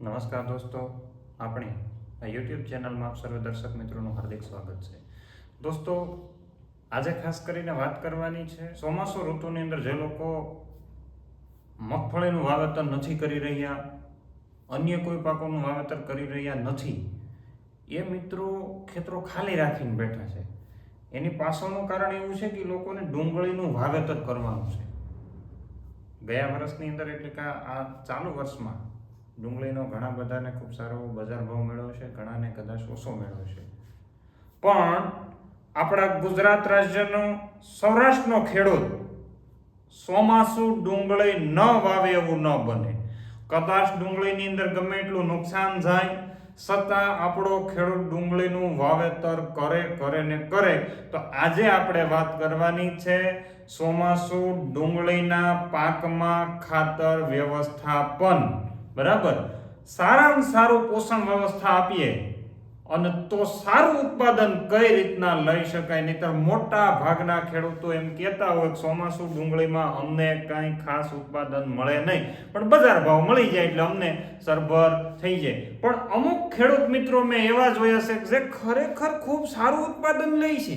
નમસ્કાર દોસ્તો, આપણી આ યુટ્યુબ ચેનલમાં આપ સર્વે દર્શક મિત્રોનું હાર્દિક સ્વાગત છે. દોસ્તો, આજે ખાસ કરીને વાત કરવાની છે ચોમાસુ ઋતુની અંદર જે લોકો મગફળીનું વાવેતર નથી કરી રહ્યા, અન્ય કોઈ પાકોનું વાવેતર કરી રહ્યા નથી, એ મિત્રો ખેતરો ખાલી રાખીને બેઠા છે. એની પાછળનું કારણ એવું છે કે લોકોને ડુંગળીનું વાવેતર કરવાનું છે. ગયા વર્ષની અંદર એટલે કે આ ચાલુ વર્ષમાં ડુંગળીનો ઘણા બધાને ખૂબ સારો બજાર ભાવ મેળવ્યો છે, ઘણાને કદાચ ઓછો મેળવ્યો છે. પણ આપણા ગુજરાત રાજ્યનો સૌરાષ્ટ્રનો ખેડૂત ચોમાસુ ડુંગળી ન વાવે એવું ન બને. કદાચ ડુંગળીની અંદર ગમે એટલું નુકસાન જાય છતાં આપણો ખેડૂત ડુંગળીનું વાવેતર કરે. તો આજે આપણે વાત કરવાની છે ચોમાસુ ડુંગળીના પાકમાં ખાતર વ્યવસ્થાપન. બરાબર, સારામાં સારું પોષણ વ્યવસ્થા આપીએ અને તો સારું ઉત્પાદન કઈ રીતના લઈ શકાય. નહીતર મોટા ભાગના ખેડૂતો એમ કહેતા હોય ચોમાસુ ડુંગળીમાં અમને કાંઈ ખાસ ઉત્પાદન મળે નહીં, પણ બજાર ભાવ મળી જાય એટલે અમને સરભર થઈ જાય. પણ અમુક ખેડૂત મિત્રો મેં એવા જોયા છે જે ખરેખર ખૂબ સારું ઉત્પાદન લે છે.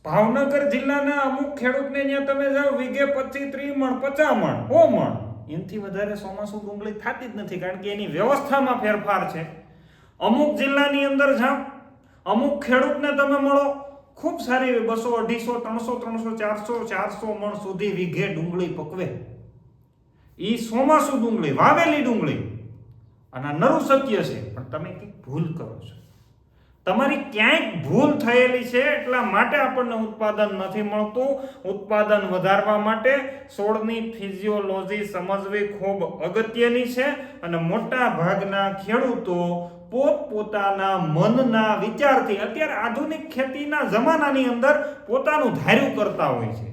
ભાવનગર જિલ્લાના અમુક ખેડૂતને ત્યાં તમે જાઓ, વીઘે 25, 30 મણ, 50 મણ, 100 મણ, એનાથી વધારે ચોમાસુ ડુંગળી થતી જ નથી, કારણ કે એની વ્યવસ્થામાં ફેરફાર છે. અમુક જિલ્લાની અંદર જાઓ, અમુક ખેડૂતને તમે મળો, ખૂબ સારી 200, 250, 300, 400 મણ સુધી વીઘે ડુંગળી પકવે. એ ચોમાસુ ડુંગળી, વાવેલી ડુંગળી. અને નરું સત્ય છે, પણ તમે કંઈક ભૂલ કરો છો. તમારી ક્યાંક ભૂલ થયેલી છે, એટલા માટે આપણને ઉત્પાદન નથી મળતું. ઉત્પાદન વધારવા માટે છોડની ફિઝિયોલોજી સમજવી ખૂબ અગત્યની છે. અને મોટા ભાગના ખેડૂતો પોતપોતાના મનના વિચારથી અત્યારે આધુનિક ખેતીના જમાનાની અંદર પોતાનું ધાર્યું કરતા હોય છે.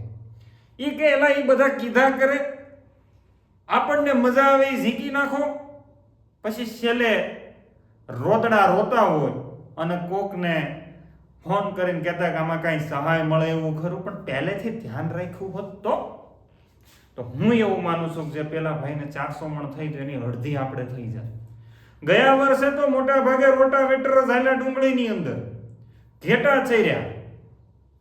એ કે એલા એ બધા કીધા કરે, આપણને મજા આવે એ ઝીકી નાખો, પછી છેલ્લે રોતડા રોતા હોય અને કોકને ફોન કરીને કહેતા કે આમાં કાંઈ સહાય મળે એવું ખરું. પણ પહેલેથી ધ્યાન રાખ્યું હોત તો હું એવું માનું છું કે જે પેલા ભાઈને 400 મણ થઈ તો એની અડધી આપણે થઈ જાય. ગયા વર્ષે તો મોટા ભાગે રોટાવેટર ઝાલા ડુંગળીની અંદર ઘેટા ચર્યા,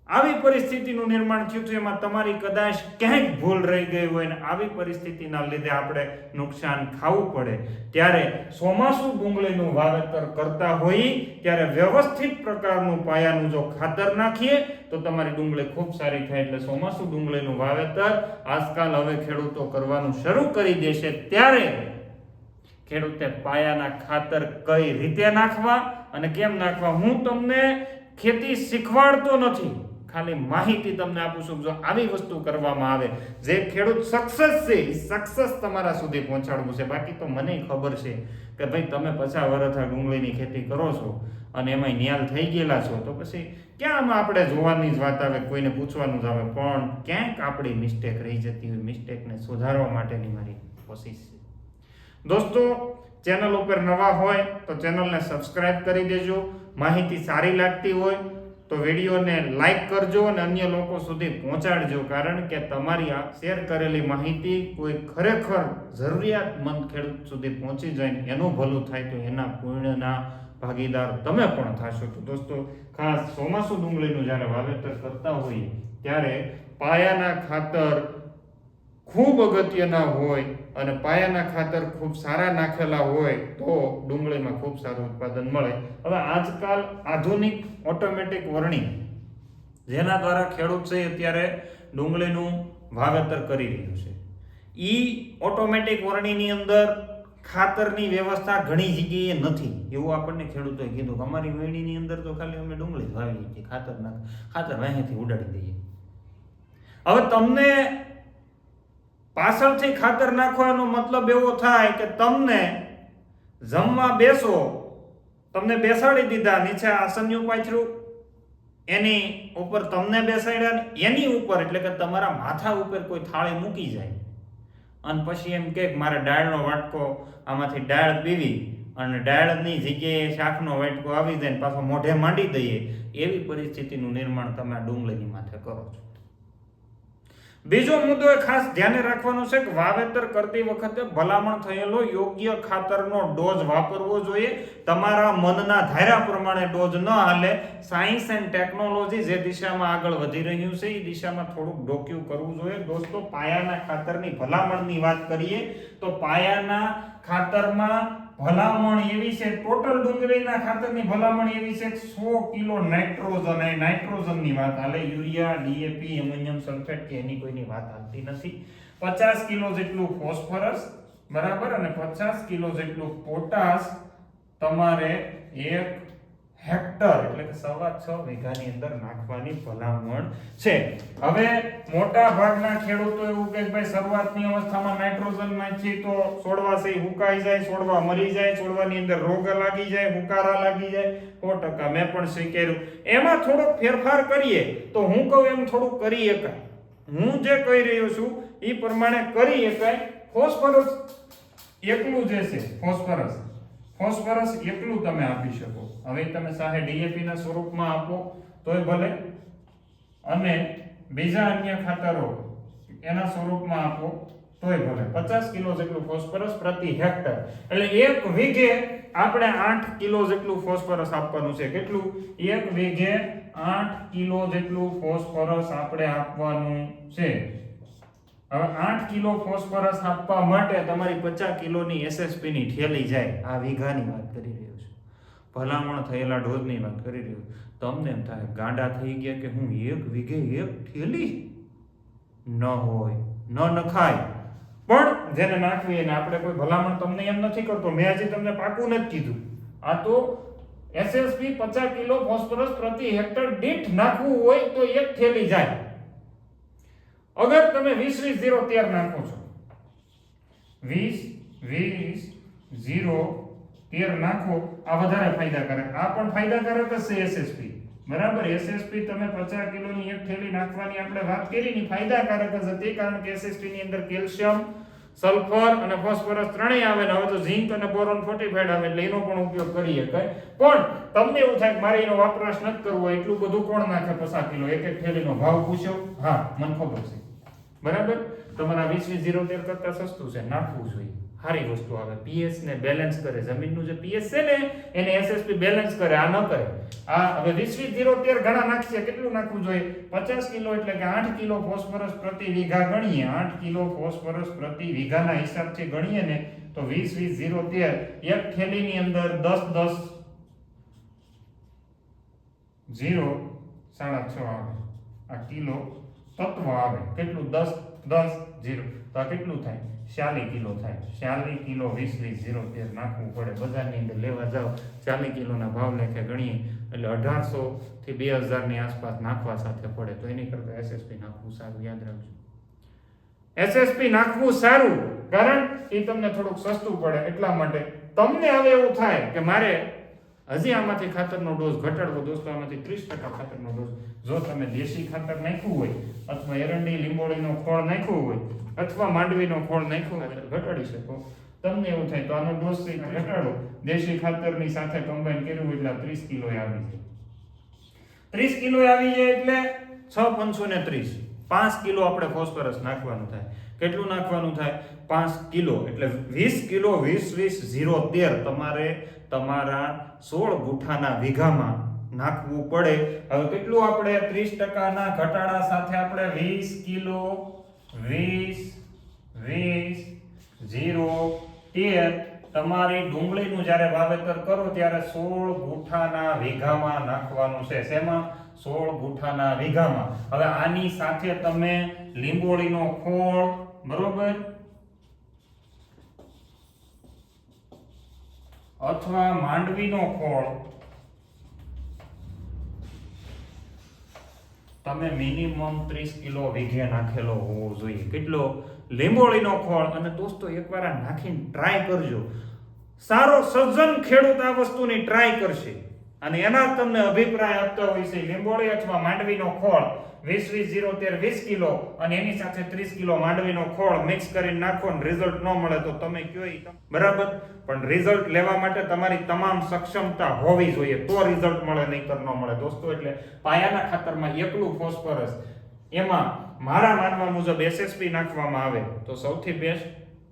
આવી પરિસ્થિતિનું નિર્માણ થયું છે. એમાં તમારી કદાચ ક્યાંક ભૂલ રહી ગઈ હોય ને આવી પરિસ્થિતિના લીધે આપણે નુકસાન ખાવું પડે. ત્યારે ચોમાસુ ડુંગળીનું વાવેતર કરતા હોઈએ ત્યારે વ્યવસ્થિત પ્રકારનું પાયાનું જો ખાતર નાખીએ તો તમારી ડુંગળી ખૂબ સારી થાય. એટલે ચોમાસુ ડુંગળીનું વાવેતર આજકાલ હવે ખેડૂતો કરવાનું શરૂ કરી દેશે. ત્યારે ખેડૂતે પાયાના ખાતર કઈ રીતે નાખવા અને કેમ નાખવા હું તમને ખેતી શીખવાડતો નથી, ખાલી માહિતી તમને આપું છું. જો આવી વસ્તુ કરવામાં આવે, જે ખેડૂત સક્સેસ છે એ સક્સેસ તમારા સુધી પહોંચાડવું છે. બાકી તો મને ખબર છે કે ભાઈ તમે 50 વર્ષથી ડુંગળીની ખેતી કરો છો અને એમાં ન્યાલ થઈ ગયેલા છો, તો પછી ક્યાં આપણે જોવાની જ વાત આવે, કોઈને પૂછવાનું જ આવે. પણ ક્યાંક આપણી મિસ્ટેક રહી જતી હોય, મિસ્ટેકને સુધારવા માટેની મારી કોશિશ છે. દોસ્તો, ચેનલ ઉપર નવા હોય તો ચેનલને સબસ્ક્રાઇબ કરી દેજો. માહિતી સારી લાગતી હોય તો વિડીયોને લાઈક કરજો અને અન્ય લોકો સુધી પહોંચાડજો. કારણ કે તમારી આ શેર કરેલી માહિતી કોઈ ખરેખર જરૂરિયાતમંદ ખેડૂત સુધી પહોંચી જાય, એનું ભલું થાય તો એના પુણ્યના ભાગીદાર તમે પણ થશો. તો દોસ્તો, ખાસ ચોમાસુ ડુંગળીનું જ્યારે વાવેતર કરતા હોઈએ ત્યારે પાયાના ખાતર ખૂબ અગત્યના હોય અને પાયાના ખાતર ખૂબ સારા નાખેલા હોય તો ડુંગળીમાં ખૂબ સારું ઉત્પાદન મળે. હવે આજકાલ આધુનિક ઓટોમેટિક વરણી, જેના દ્વારા ખેડૂત છે અત્યારે ડુંગળીનું વાવેતર કરી રહ્યું છે, એ ઓટોમેટિક વરણીની અંદર ખાતરની વ્યવસ્થા ઘણી જગ્યાએ નથી. એવું આપણને ખેડૂતોએ કીધું કે અમારી વેણીની અંદર તો ખાલી અમે ડુંગળી જ વાવી છીએ, ખાતર અહીંથી ઉડાડી દઈએ. હવે તમને પાછળથી ખાતર નાખવાનો મતલબ એવો થાય કે તમને જમવા બેસો, તમને બેસાડી દીધા, નીચે આસન્યું પાથર્યું, એની ઉપર તમને બેસાડ્યા ને એની ઉપર એટલે કે તમારા માથા ઉપર કોઈ થાળી મૂકી જાય અને પછી એમ કે મારે દાળનો વાટકો આમાંથી દાળ પીવી અને દાળની જગ્યાએ શાકનો વાટકો આવી જાય ને પાછો મોઢે માંડી દઈએ, એવી પરિસ્થિતિનું નિર્માણ તમે ડુંગળીની માથે કરો છો. બીજો મુદ્દો એ ખાસ ધ્યાને રાખવાનો છે કે વાવેતર કરતી વખતે ભલામણ થયેલો યોગ્ય ખાતરનો ડોઝ વાપરવો જોઈએ. તમારા મનના ધાર્યા પ્રમાણે ડોઝ ન હાલે. સાયન્સ એન્ડ ટેકનોલોજી જે દિશામાં આગળ વધી રહ્યું છે એ દિશામાં થોડુંક ડોક્યું કરવું જોઈએ. દોસ્તો, પાયાના ખાતરની ભલામણની વાત કરીએ તો પાયાના ખાતરમાં ભલામણ એવી છે, ટોટલ ડુંગળીના ખાતરની ભલામણ એવી છે 100 કિલો નાઇટ્રોજન, એ નાઇટ્રોજનની વાત હાલે. યુરિયા, ડીએપી, એમોનિયમ સલ્ફેટ કે એની કોઈની વાત હાલતી નથી. 50 કિલો જેટલું ફોસ્ફરસ, બરાબર, અને 50 કિલો જેટલું પોટાશ તમારે 1 હેક્ટર એટલે કે 6.5 વીઘાની અંદર નાખવાની ભલામણ છે. હવે મોટા ભાગના ખેડૂતો એવું કહે કે ભાઈ શરૂઆતની અવસ્થામાં નાઇટ્રોજન નાખી તો છોડવા છે હુકાઈ જાય, છોડવા મરી જાય, છોડવાની અંદર રોગ લાગી જાય, હુકારા લાગી જાય. 100% મેં પણ સ્વીકાર્યું. એમાં થોડોક ફેરફાર કરીએ તો હું કહું એમ થોડું કરી શકાય. હું જે કહી રહ્યો છું એ પ્રમાણે કરી શકાય. ફોસ્ફરસ એકલું જે છે, ફોસ્ફરસ એકલું તમે આપી શકો. હવે તમે ચાહે ડીએપી ના સ્વરૂપમાં આપો તોય ભલે, અને બીજા અન્ય ખાતરો એના સ્વરૂપમાં આપો તોય ભલે. 50 કિલો જેટલું ફોસ્ફરસ પ્રતિ હેક્ટર એટલે 1 વીઘે આપણે 8 કિલો જેટલું ફોસ્ફરસ આપવાનું છે. કેટલું? 1 વીઘે 8 કિલો જેટલું ફોસ્ફરસ આપણે આપવાનું છે. હવે 8 કિલો ફોસ્ફરસ આપવા માટે તમારી 50 કિલોની એસએસપી ની થેલી જાય. આ વીઘાની વાત કરી રહ્યો છું, ભલામણ થયેલા ડોઝની વાત કરી રહ્યો છું. તમને એમ થાય ગાંડા થઈ ગયા કે હું 1 વીઘે 1 થેલી? ન હોય, ન નખાય. પણ જેને નાખવી એને આપણે કોઈ ભલામણ તમને એમ નથી કરતો. મેં હજી તમને પાકું નથી કીધું. આ તો એસએસપી 50 કિલો ફોસ્ફરસ પ્રતિ હેક્ટર દીઠ નાખવું હોય તો 1 થેલી જાય. અગર તમે 20-20-0-13 નાખો છો, 20-20-0-13 નાખો, આ વધારે ફાયદાકારક. આ પણ ફાયદાકારક જ છે એસએસપી, બરાબર. એસએસપી તમે 50 કિલોની 1 થેલી નાખવાની આપણે વાત કરી ની ફાયદાકારક જ હતી, કારણ કે એસએસપી ની અંદર કેલ્શિયમ, સલ્ફર અને ફોસ્ફરસ ત્રણેય આવે ને હવે તો ઝિંક અને બોરોન ફોર્ટિફાઈડ આવે એટલે એનો પણ ઉપયોગ કરી શકાય. પણ તમને એવું થાય કે મારે એનો વપરાશ નથી કરવો, એટલું બધું કોણ નાખે 50 કિલો? એક થેલીનો ભાવ પૂછ્યો? હા, મને ખબર છે, બરાબર. તમારા 20-20-0-13 કરતા સસ્તું છે, નાખવું જોઈએ. સારી વસ્તુ આવે, પીએચ ને બેલેન્સ કરે. જમીનનું જે પીએચ છે ને એને એસએસપી બેલેન્સ કરે, આ ન કરે. આ હવે 20-20-0-13 ઘણા નાખશે. કેટલું નાખવું જોઈએ? 50 કિલો એટલે કે 8 કિલો ફોસ્ફરસ પ્રતિ વીઘા ગણીએ. 8 કિલો ફોસ્ફરસ પ્રતિ વીઘાના હિસાબથી ગણીએ ને તો 20-20-0-13 એક થેલીની અંદર 10-10 0 6.5 આવે. આ કિલો તત્વ આવે. કેટલું? 10-10-0 તો આ કેટલું થાય? 46 કિલો થાય. 46 કિલો 20-20-0-13 નાખવું પડે. બજારની અંદર લેવા જાવ 40 કિલોના ભાવ લેખે ગણીએ એટલે 1800 થી 2000 ની આસપાસ નાખવા સાથે પડે. તો એની કરતા એસએસપી નાખવું સારું. યાદ રાખજો, એસએસપી નાખવું સારું, કારણ એ તમને થોડુંક સસ્તું પડે. એટલા માટે તમને હવે એવું થાય કે મારે હજી આમાંથી ખાતરનો ડોઝ ઘટાડવો. દોસ્તો, આમાંથી 30% ખાતરનો ડોઝ જો તમે દેશી ખાતર નાખ્યું હોય અથવા એરંડી લીંબોળીનો ખોળ નાખ્યો હોય અથવા માંડવીનો ખોળ નાખ્યો હોય તો ઘટાડી શકો. તમને એવું થાય તો આનો ડોઝ ઘટાડો. દેશી ખાતરની સાથે કમ્બાઈન કર્યું એટલે 30 કિલો આવી જાય. 30 કિલો આવી જાય એટલે 6 × 5 = 30. 5 કિલો આપણે ફોસ્ફરસ નાખવાનું થાય. કેટલું નાખવાનું થાય? 5 કિલો એટલે 20 કિલો 20-20-0-13 તમારે તમારા 16 ગુઠાના વીઘામાં નાખવું પડે. હવે કેટલું આપણે 30% ના ઘટાડા સાથે આપણે 20 કિલો 20-20-0-13 તમારી ડુંગળીનું જ્યારે વાવેતર કરો ત્યારે 16 ગુઠાના વીઘામાં નાખવાનું છે. શેમાં? 16 ગુઠાના વીઘામાં. હવે આની સાથે તમે લીંબોળીનો ખોળ, બરોબર, અથવા માંડવીનો ખોળ તમે મિનિમમ 30 કિલો વીઘે નાખેલો હોવો જોઈએ. કેટલો? લીંબોળીનો ખોળ. અને દોસ્તો, એકવાર આ નાખીને ટ્રાય કરજો. સારો સજ્જન ખેડૂત આ વસ્તુની ટ્રાય કરશે અને એના તમને અભિપ્રાય આપતા હોય છે. લીંબોળી અથવા માંડવીનો ખોળ 20-20-0-13 20 કિલો અને એની સાથે 30 કિલો માંડવીનો ખોળ મિક્સ કરીને નાખો ને રિઝલ્ટ ન મળે તો તમે કયો ઈ, બરાબર. પણ રિઝલ્ટ લેવા માટે તમારી તમામ સક્ષમતા હોવી જોઈએ, તો રિઝલ્ટ મળે, નહીંતર ન મળે દોસ્તો. એટલે પાયાના ખાતરમાં એકલું ફોસ્ફરસ, એમાં મારા માનવા મુજબ એસએસપી નાખવામાં આવે તો સૌથી બેસ્ટ.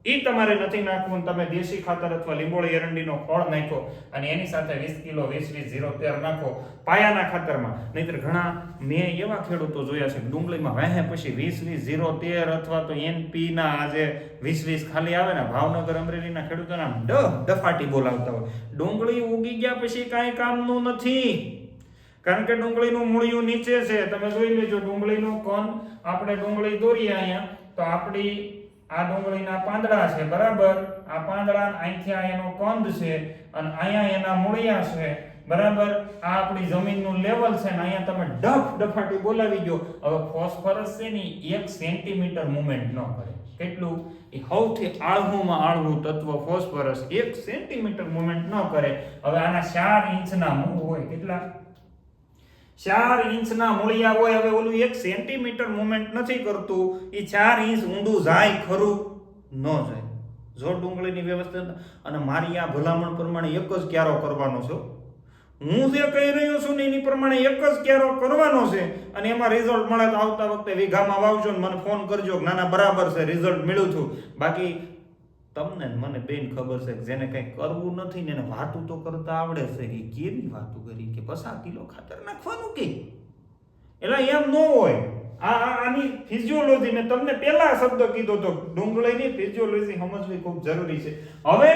ઈ તમારે નથી નાખવું, તમે દેશી ખાતર અથવા લીંબોળી એરંડીનો ખોળ નાખો અને એની સાથે 20 કિલો 20-20-0-13 નાખો પાયાના ખાતરમાં. નહીતર ઘણા મેં એવા ખેડૂતો જોયા છે ડુંગળીમાં વાહે પછી 20-20-0-13 અથવા તો એનપી ના આજે 20-20 ખાલી આવે ને, ભાવનગર અમરેલીના ખેડૂતોના ડફાટી બોલાવતા હોય. ડુંગળી ઉગી ગયા પછી કાંઈ કામનું નથી, કારણ કે ડુંગળીનું મૂળિયું નીચે છે. તમે જોઈ લેજો ડુંગળીનો કોન, આપણે ડુંગળી દોરીએ અહીંયા તો આપણી આ ડુંગળીના પાંદડા છે, બરાબર. આ પાંદડા અહીંથી આ એનો કંદ છે અને અહીંયા એના મૂળિયા છે, બરાબર. આ આપણી જમીનનું લેવલ છે ને અહીંયા તમે ડફાટી બોલાવી ગયો. હવે ફોસ્ફરસ છે ને 1 સેન્ટીમીટર મૂવમેન્ટ ન કરે. કેટલું? એ સૌથી આળહુમાં આળહું તત્વ ફોસ્ફરસ 1 સેન્ટીમીટર મૂવમેન્ટ ન કરે. હવે આના 4 ઇંચના મૂળ હોય, કેટલા? 4 ઇંચના મૂળિયા હોય. હવે ઓલું 1 સેન્ટીમીટર મૂવમેન્ટ નથી કરતું, એ 4 ઇંચ ઊંડું જાય ખરું? ન જાય. જો ડુંગળીની વ્યવસ્થા, અને મારી આ ભલામણ પ્રમાણે એક જ ક્યારો કરવાનો છે. હું જે કહી રહ્યો છું ને એની પ્રમાણે એક જ ક્યારો કરવાનો છે, અને એમાં રિઝલ્ટ મળે તો આવતા વખતે વીઘામાં વાવજો ને મને ફોન કરજો કે નાના બરાબર છે, રિઝલ્ટ મળ્યું છું. બાકી તમને મને બેન ખબર છે કે જેને કંઈ કરવું નથી ને એને વાતું તો કરતા આવડે છે કે કેવી વાતું કરી કે 50 કિલો ખાતર નાખવાનું કે એટલે એમ ન હોય. આની ફિઝિયોલોજી મેં તમને પહેલા શબ્દ કીધો તો ડુંગળીની ફિઝિયોલોજી સમજવી ખૂબ જરૂરી છે. હવે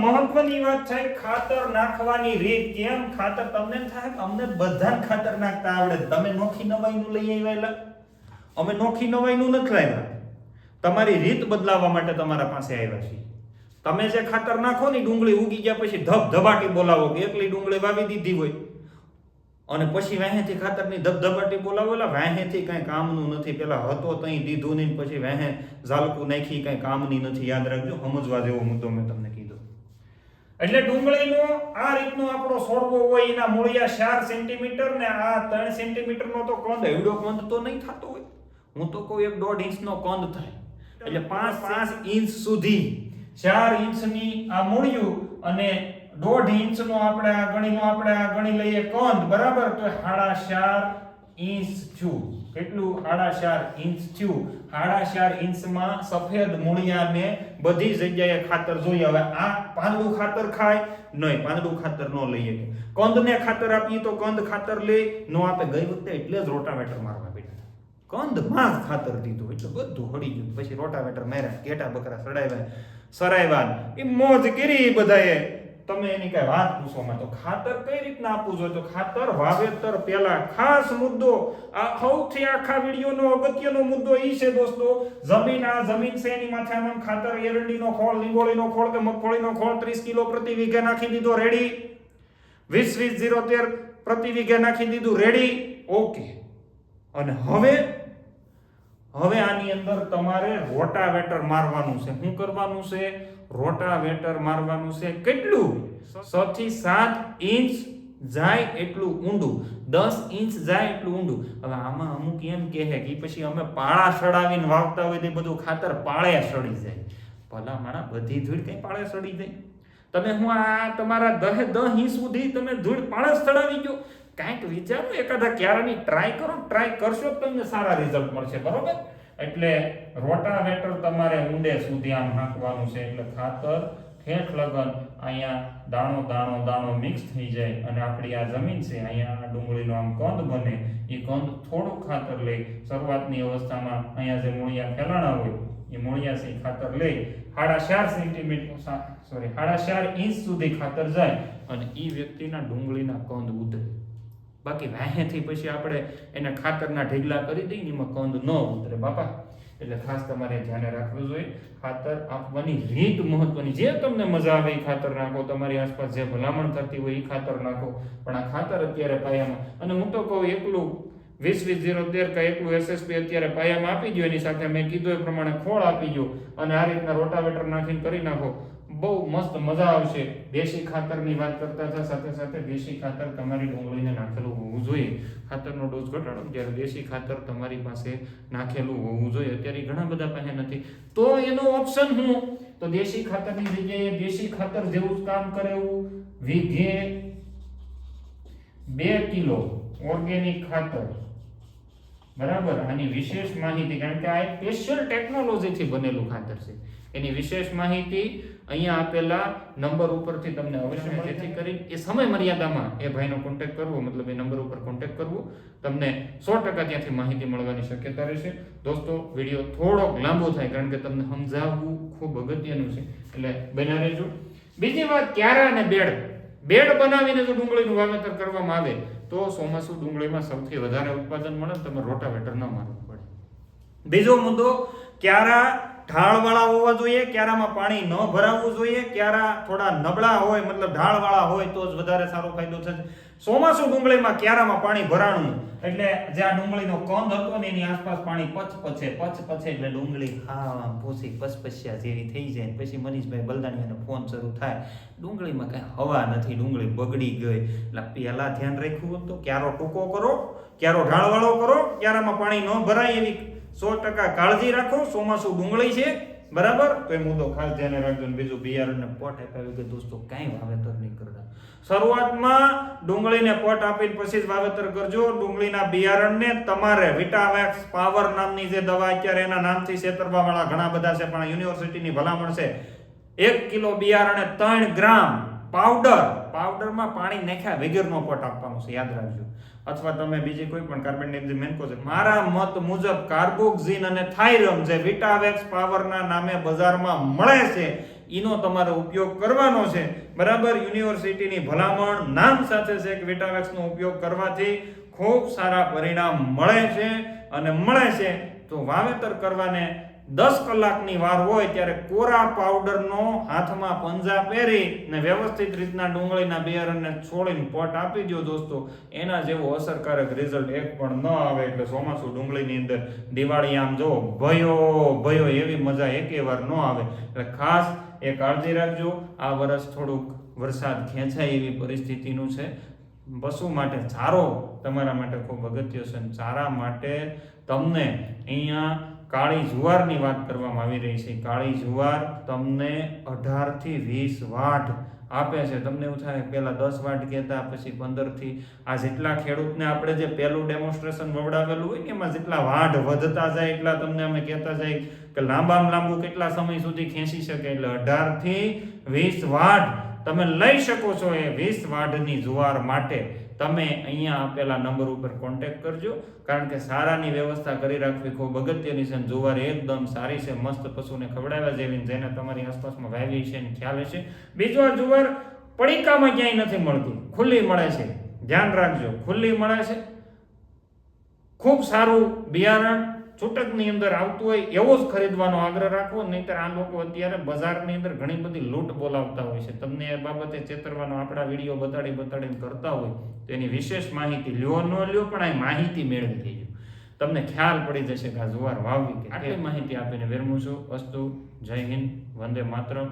મહત્વની વાત છે ખાતર નાખવાની રીત. કેમ ખાતર તમને થાય કે અમને બધા ખાતર નાખતા આવડે, તમે નોખી નવાઈનું લઈ આવ્યા? અમે નોખી નવાઈનું નથી લાવ્યા, તમારી રીત બદલાવવા માટે તમારા પાસે આવ્યા છીએ. તમે જે ખાતર નાખો ને ડુંગળી ઉગી ગયા પછી ધબધબાટી બોલાવો કે એકલી ડુંગળી વાવી દીધી હોય અને પછી વાહેથી ખાતરની ધબધબાટી બોલાવો, એટલે વાહેથી કઈ કામનું નથી. પેલા હતો તઈ દીધું નહીં, પછી વાહે ઝાલકું નાખી કઈ કામની નથી. યાદ રાખજો, સમજવા જેવો મુદ્દો મેં તમને કીધો. એટલે ડુંગળીનો આ રીતનો આપણો છોડવો હોય, એના મૂળિયા 4 સેન્ટીમીટર ને આ 3 સેન્ટીમીટરનો તો કંદ, એવડો કંદ તો નહીં થતો હોય. હું તો કહું 1.5 ઇંચનો કંદ થાય. એટલે 5 ઇંચ સુધી 4 ઇંચની આ મૂળિયું અને 1.5 ઇંચનો આપણે આ ગણી લઈએ કંદ, બરાબર. તો 4.5 ઇંચ થયું. કેટલું? 4.5 ઇંચ થયું. 4.5 ઇંચમાં સફેદ મૂળિયાને બધી જગ્યાએ ખાતર જોઈએ. હવે આ પાંદડું ખાતર ખાય નહીં, પાંદડું ખાતર ન લઈએ. કંદને ખાતર આપીએ તો કંદ ખાતર લે ન આપે. ગઈ વખતે એટલે જ રોટાવેટર મારવા બેઠા, કંદમાં ખાતર દીધું એટલે બધું હળી ગયું. પછી રોટાવેટર માર્યા, ઘેટા બકરા સરાવ્યા, એ મોજ કરી બધાએ. તમે એની કઈ વાત પૂછોમાં તો ખાતર કઈ રીતના આપવું જોઈએ? તો ખાતર વાવેતર પહેલા ખાસ મુદ્દો, આ સૌથી આખા વિડિયોનો અગત્યનો મુદ્દો ઈ છે દોસ્તો. જમીન છે એની માથે આમ ખાતર એરંડીનો ખોળ, લીંબોળીનો ખોળ કે મગફળીનો ખોળ 30 કિલો પ્રતિ વીઘે નાખી દીધો, રેડી. 20-20-0-13 પ્રતિ વીઘે નાખી દીધું, રેડી, ઓકે. અને હવે આની અંદર તમારે રોટાવેટર મારવાનું છે. શું કરવાનું છે? રોટાવેટર મારવાનું છે. કેટલું? 6 થી 7 ઇંચ જાય એટલું ઊંડું, 10 ઇંચ જાય એટલું ઊંડું. હવે આમાં અમુક એમ કહે કે પછી અમે પાળા સડાવીને વાવતા હોય તો બધું ખાતર પાળે સડી જાય. ભલા માણા, બધી ધૂળ કઈ પાળે સડી જાય? તમે હું આ તમારા 10 ઇંચ સુધી તમે ધૂળ પાળે સડાવી ગયો? કાંઈક વિચારો, એકાદા ક્યારાની ટ્રાય કરો. ટ્રાય કરશો તો તમને સારા રિઝલ્ટ મળશે, બરોબર. એટલે રોટાવેટર તમારે ઊંડે સુધી આમ નાખવાનું છે, એટલે ખાતર ઠેઠ લગન અહીંયા દાણો મિક્સ થઈ જાય અને આપણી આ જમીન છે અહીંયા આ ડુંગળીનો આમ કંદ બને. એ કંદ થોડું ખાતર લઈ શરૂઆતની અવસ્થામાં અહીંયા જે મૂળિયા ફેલાણા હોય એ મૂળિયા છે ખાતર લઈ 4.5 ઇંચ સુધી ખાતર જાય અને એ વ્યક્તિના ડુંગળીના કંદ ઉતરે. બાકી વાહેથી પછી આપણે એને ખાતરના ઢીગલા કરી દઈએ એમાં કંદ ન ઉતરે બાપા. એટલે ખાસ તમારે ધ્યાને રાખવું જોઈએ. ખાતર આપવાની રીત મહત્વની. જે તમને મજા આવે એ ખાતર નાખો, તમારી આસપાસ જે ભલામણ થતી હોય એ ખાતર નાખો. પણ આ ખાતર અત્યારે પાયામાં, અને હું તો કહું એકલું 20-20-0-13 કે એકલું એસએસપી અત્યારે પાયામાં આપી દો, એની સાથે મેં કીધું એ પ્રમાણે ખોળ આપી દો અને આ રીતના રોટાવેટર નાખીને કરી નાખો. બહુ મસ્ત મજા આવશે. દેશી ખાતરની વાત કરતા હતા, સાથે સાથે દેશી ખાતર તમારી ડુંગળીને નાખેલું હોવું જોઈએ. ખાતરનો ડોઝ ઘટાડો ત્યારે દેશી ખાતર તમારી પાસે નાખેલું હોવું જોઈએ. અત્યારે ઘણા બધા પાસે નથી, તો એનો ઓપ્શન હું તો દેશી ખાતરની જગ્યાએ દેશી ખાતર જેવું જ કામ કરે એવું વીઘે 2 કિલો ઓર્ગેનિક ખાતર બરાબર. આની વિશેષ માહિતી, કારણ કે આ એક સ્પેશિયલ ટેકનોલોજીથી બનેલું ખાતર છે, એની વિશેષ માહિતી અહીંયા આપેલા નંબર ઉપરથી તમને અવશ્ય મળે, જેથી કરી એ સમય મર્યાદામાં એ ભાઈનો કોન્ટેક્ટ કરવો, મતલબ એ નંબર ઉપર કોન્ટેક્ટ કરવો, તમને 100% ત્યાંથી માહિતી મળવાની શક્યતા રહેશે. દોસ્તો, વિડીયો થોડોક લાંબો થાય કારણ કે તમને સમજાવવું ખૂબ અગત્યનું છે, એટલે બન્યા રહેજો. બીજી વાત, ક્યારા અને બેડ બનાવીને જો ડુંગળીનું વાવેતર કરવામાં આવે તો ચોમાસુ ડુંગળીમાં સૌથી વધારે ઉત્પાદન મળે, તમે રોટાવેટર ન મારવું પડે. બીજો મુદ્દો, ક્યારા ઢાળવાળા હોવા જોઈએ, ક્યારામાં પાણી ન ભરાવવું જોઈએ. ક્યારા થોડા નબળા હોય, મતલબ ઢાળવાળા હોય તો જ વધારે સારો ફાયદો થશે. ચોમાસુ ડુંગળીમાં ક્યારામાં પાણી ભરાણું એટલે જ્યાં ડુંગળીનો કંદ હતો ને એની આસપાસ પાણી પચપચે એટલે ડુંગળી ભૂસી પસપસિયા જેવી થઈ જાય. પછી મનીષભાઈ બલદાણીયાનો ફોન શરૂ થાય, ડુંગળીમાં કઈ હવા નથી, ડુંગળી બગડી ગઈ. એટલે પહેલા ધ્યાન રાખ્યું તો ક્યારો ટૂંકો કરો, ક્યારો ઢાળવાળો કરો, ક્યારામાં પાણી ન ભરાય એવી 100% કાળજી રાખો. ચોમાસુ ડુંગળી છે, બરાબર, તો એ મુદ્દો ખાસ ધ્યાને રાખજો. બીજું, બિયારણને પોટ આપ્યા વગર દોસ્તો કાંઈ વાવેતર નહીં કરતા. શરૂઆતમાં ડુંગળીને પોટ આપીને પછી જ વાવેતર કરજો. ડુંગળીના બિયારણને તમારે વિટાવેક્સ પાવર નામની જે દવા અત્યારે એના નામથી છેતરવા વાળા ઘણા બધા છે, પણ યુનિવર્સિટીની ભલામણ છે 1 કિલો બિયારણે 3 ગ્રામ પાવડરમાં પાણી નાખ્યા વગરનો પોટ આપવાનો છે, યાદ રાખજો. અથવા તમે બીજી કોઈ પણ કાર્બન મેન્કોઝેબ, મારા મત મુજબ કાર્બોક્સિન અને થાઇરમ જે વિટાવેક્સ પાવરના નામે બજારમાં મળે છે એનો તમારે ઉપયોગ કરવાનો છે, બરાબર. યુનિવર્સિટીની ભલામણ નામ સાથે છે કે વિટાવેક્સનો ઉપયોગ કરવાથી ખૂબ સારા પરિણામ મળે છે, અને મળે છે તો વાવેતર કરવાને 10 કલાકની વાર હોય ત્યારે કોરા પાવડરનો હાથમાં પંજા પહેરી ને વ્યવસ્થિત રીતના ડુંગળીના બિયારણને છોડીને પોટ આપી દો દોસ્તો. એના જેવો અસરકારક રિઝલ્ટ એક પણ ન આવે. એટલે ચોમાસુ ડુંગળીની અંદર દિવાળી આમ જો ભયો એવી મજા એકે વાર ન આવે. એટલે ખાસ એ કાળજી રાખજો. આ વર્ષ થોડુંક વરસાદ ખેંચાય એવી પરિસ્થિતિનું છે. પશુ માટે ચારો તમારા માટે ખૂબ અગત્ય છે. ચારા માટે તમને અહીંયા કાળી જુવારની વાત કરવામાં આવી રહી છે. કાળી જુવાર તમને 18 થી 20 વાઢ આપે છે. તમને એવું થાય પહેલા 10 વાઢ કહેતા, પછી 15 થી, આ જેટલા ખેડૂતને આપણે જે પહેલું ડેમોન્સ્ટ્રેશન વવડાવેલું હોય ને એમાં જેટલા વાઢ વધતા જાય એટલા તમને અમે કહેતા જાય કે લાંબામાં લાંબુ કેટલા સમય સુધી ખેંચી શકે. એટલે 18 થી 20 વાઢ તમે લઈ શકો છો. એ 20 વાઢની જુવાર માટે તમે અહીંયા આપેલા નંબર ઉપર કોન્ટેક્ટ કરજો, કારણ કે સારાની વ્યવસ્થા કરી રાખવી ખૂબ અગત્યની છે. જુવાર એકદમ સારી છે, મસ્ત પશુને ખવડાવ્યા જેવી, જેને તમારી આસપાસમાં વાવી છે એને ખ્યાલ હશે. બીજો, આ જુવાર પડીકામાં ક્યાંય નથી મળતી, ખુલ્લી મળે છે, ધ્યાન રાખજો, ખુલ્લી મળે છે. ખૂબ સારું બિયારણ છૂટકની અંદર આવતું હોય એવો જ ખરીદવાનો આગ્રહ રાખવો, નહીંતર આ લોકો અત્યારે બજારની અંદર ઘણી બધી લૂંટ બોલાવતા હોય છે. તમને એ બાબતે ચેતરવાનો આપણા વિડીયો બતાડીને કરતા હોય તો એની વિશેષ માહિતી લ્યો ન લ્યો, પણ આ માહિતી મેળવી લેજો, તમને ખ્યાલ પડી જશે કે આ જુવાર વાવવી કે. આટલી માહિતી આપીને વિરમું છું. અસ્તુ, જય હિન્દ, વંદે માતરમ.